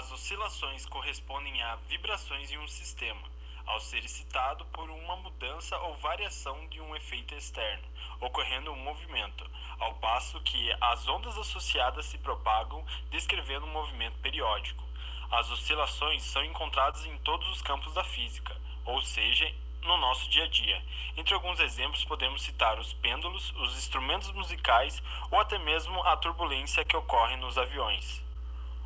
As oscilações correspondem a vibrações em um sistema, ao ser excitado por uma mudança ou variação de um efeito externo, ocorrendo um movimento, ao passo que as ondas associadas se propagam, descrevendo um movimento periódico. As oscilações são encontradas em todos os campos da física, ou seja, no nosso dia a dia. Entre alguns exemplos podemos citar os pêndulos, os instrumentos musicais ou até mesmo a turbulência que ocorre nos aviões.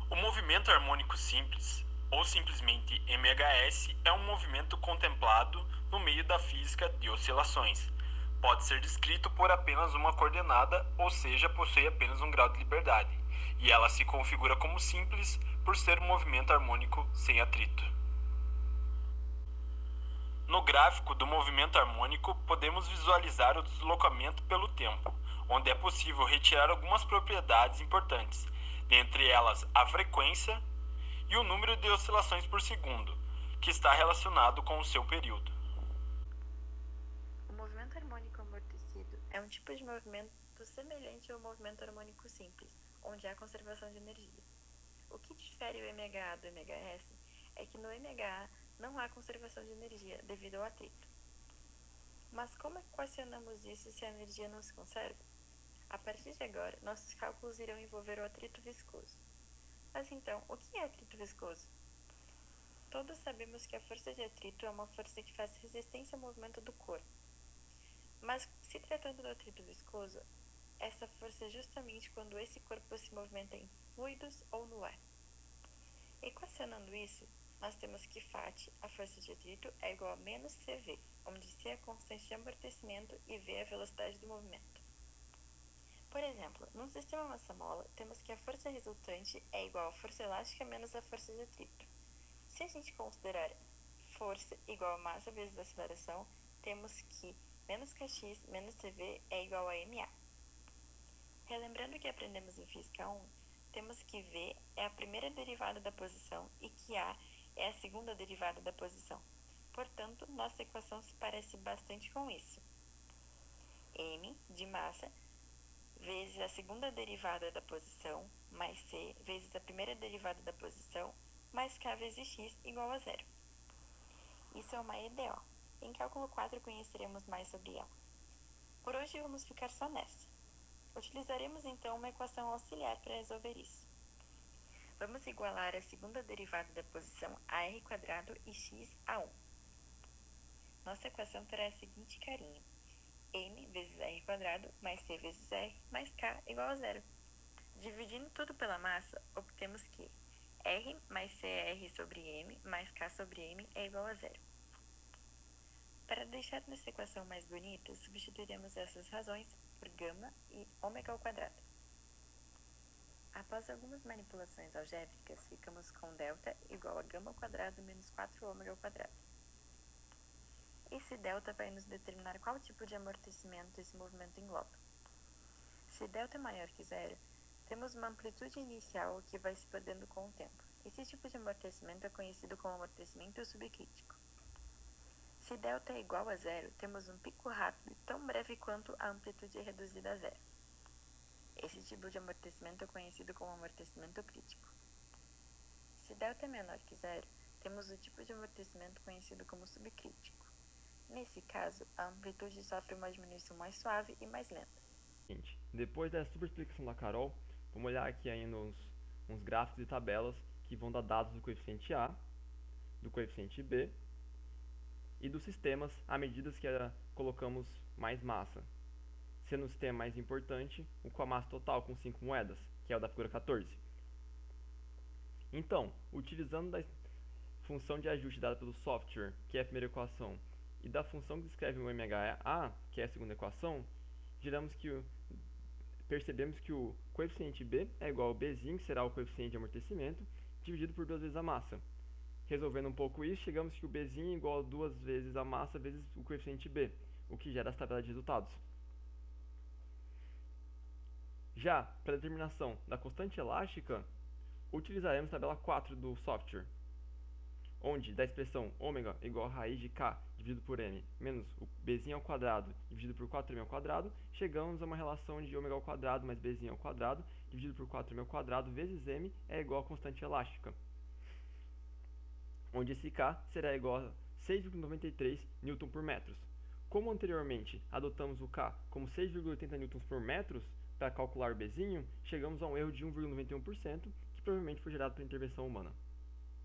O movimento harmônico simples, ou simplesmente MHS, é um movimento contemplado no meio da física de oscilações. Pode ser descrito por apenas uma coordenada, ou seja, possui apenas um grau de liberdade, e ela se configura como simples por ser um movimento harmônico sem atrito. No gráfico do movimento harmônico, podemos visualizar o deslocamento pelo tempo, onde é possível retirar algumas propriedades importantes, dentre elas a frequência e o número de oscilações por segundo, que está relacionado com o seu período. O movimento harmônico amortecido é um tipo de movimento semelhante ao movimento harmônico simples, onde há conservação de energia. O que difere o MHA do MHS é que no MHA não há conservação de energia devido ao atrito. Mas como equacionamos isso se a energia não se conserva? A partir de agora, nossos cálculos irão envolver o atrito viscoso. Mas então, o que é atrito viscoso? Todos sabemos que a força de atrito é uma força que faz resistência ao movimento do corpo. Mas, se tratando do atrito viscoso, essa força é justamente quando esse corpo se movimenta em fluidos ou no ar. Equacionando isso, nós temos que Φ, a força de atrito, é igual a menos CV, onde C é a constante de amortecimento e V é a velocidade do movimento. Por exemplo, num sistema massa-mola, temos que a força resultante é igual a força elástica menos a força de atrito. Se a gente considerar força igual a massa vezes a aceleração, temos que menos Kx menos CV é igual a ma. Relembrando o que aprendemos em Física 1, temos que V é a primeira derivada da posição e que A é a segunda derivada da posição. Portanto, nossa equação se parece bastante com isso. M, de massa, vezes a segunda derivada da posição, mais C, vezes a primeira derivada da posição, mais K vezes X igual a zero. Isso é uma EDO. Em cálculo 4 conheceremos mais sobre ela. Por hoje vamos ficar só nessa. Utilizaremos então uma equação auxiliar para resolver isso. Vamos igualar a segunda derivada da posição AR² e X a 1. Nossa equação terá a seguinte carinha: M vezes R² mais C vezes R mais K igual a zero. Dividindo tudo pela massa, obtemos que R mais CR sobre M mais K sobre M é igual a zero. Para deixar nossa equação mais bonita, substituiremos essas razões por gama e ômega ao quadrado. Após algumas manipulações algébricas, ficamos com delta igual a gama ao quadrado menos 4 ômega ao quadrado. Esse delta vai nos determinar qual tipo de amortecimento esse movimento engloba. Se delta é maior que zero, temos uma amplitude inicial que vai se perdendo com o tempo. Esse tipo de amortecimento é conhecido como amortecimento subcrítico. Se delta é igual a zero, temos um pico rápido tão breve quanto a amplitude reduzida a zero. Esse tipo de amortecimento é conhecido como amortecimento crítico. Se delta é menor que zero, temos o tipo de amortecimento conhecido como subcrítico. Nesse caso, a amplitude sofre uma diminuição mais suave e mais lenta. Depois dessa super explicação da Carol, vamos olhar aqui ainda uns gráficos e tabelas que vão dar dados do coeficiente A, do coeficiente B e dos sistemas à medida que colocamos mais massa, sendo o sistema mais importante o com a massa total com 5 moedas, que é o da figura 14. Então, utilizando da função de ajuste dada pelo software, que é a primeira equação, e da função que descreve o MHA, que é a segunda equação, percebemos que o coeficiente B é igual ao Bzinho, que será o coeficiente de amortecimento, dividido por 2 vezes a massa. Resolvendo um pouco isso, chegamos que o Bzinho é igual a 2 vezes a massa vezes o coeficiente B, o que gera as tabelas de resultados. Já para a determinação da constante elástica, utilizaremos a tabela 4 do software, onde da expressão ômega igual a raiz de k dividido por m menos o bzinho ao quadrado dividido por 4m ao quadrado, chegamos a uma relação de ômega ao quadrado mais bzinho ao quadrado dividido por 4m ao quadrado vezes m é igual a constante elástica. onde esse K será igual a 6,93 Newton por metros. Como anteriormente adotamos o K como 6,80 newtons por metros para calcular o Bzinho, chegamos a um erro de 1,91%, que provavelmente foi gerado por intervenção humana.